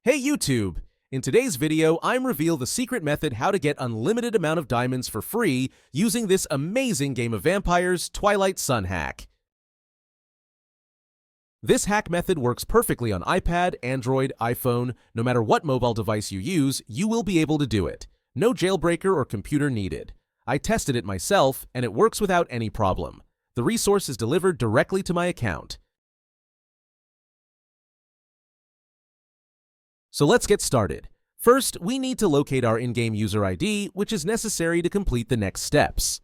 Hey YouTube! In today's video, I'm reveal the secret method how to get unlimited amount of diamonds for free using this amazing game of vampires, Twilight Sun hack. This hack method works perfectly on iPad, Android, iPhone. No matter what mobile device you use, you will be able to do it. No jailbreaker or computer needed. I tested it myself, and it works without any problem. The resource is delivered directly to my account. So let's get started. First, we need to locate our in-game user ID, which is necessary to complete the next steps.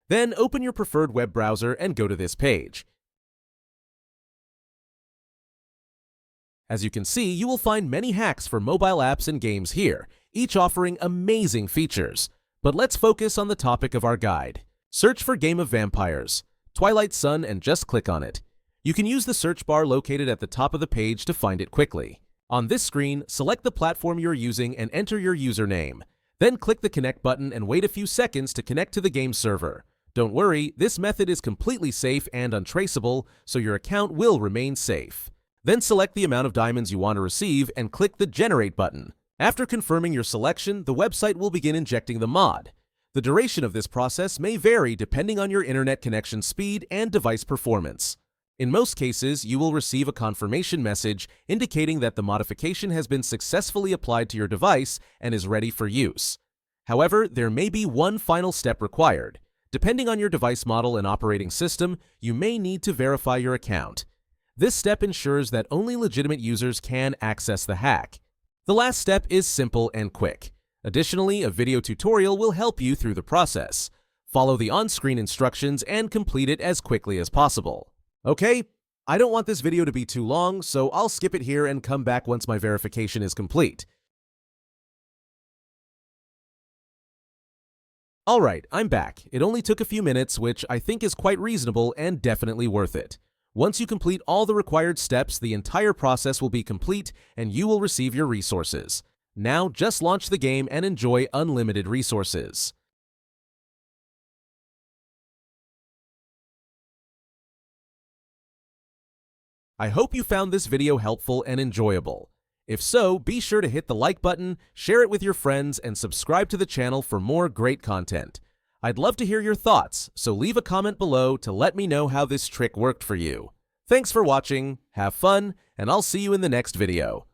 Then open your preferred web browser and go to this page. As you can see, you will find many hacks for mobile apps and games here, each offering amazing features. But let's focus on the topic of our guide. Search for Game of Vampires, Twilight Sun, and just click on it. You can use the search bar located at the top of the page to find it quickly. On this screen, select the platform you're using and enter your username. Then click the connect button and wait a few seconds to connect to the game server. Don't worry, this method is completely safe and untraceable, so your account will remain safe. Then select the amount of diamonds you want to receive and click the generate button. After confirming your selection, the website will begin injecting the mod. The duration of this process may vary depending on your internet connection speed and device performance. In most cases, you will receive a confirmation message indicating that the modification has been successfully applied to your device and is ready for use. However, there may be one final step required. Depending on your device model and operating system, you may need to verify your account. This step ensures that only legitimate users can access the hack. The last step is simple and quick. Additionally, a video tutorial will help you through the process. Follow the on-screen instructions and complete it as quickly as possible. Okay, I don't want this video to be too long, so I'll skip it here and come back once my verification is complete. Alright, I'm back. It only took a few minutes, which I think is quite reasonable and definitely worth it. Once you complete all the required steps, the entire process will be complete and you will receive your resources. Now just launch the game and enjoy unlimited resources. I hope you found this video helpful and enjoyable. If so, be sure to hit the like button, share it with your friends, and subscribe to the channel for more great content. I'd love to hear your thoughts, so leave a comment below to let me know how this trick worked for you. Thanks for watching, have fun, and I'll see you in the next video.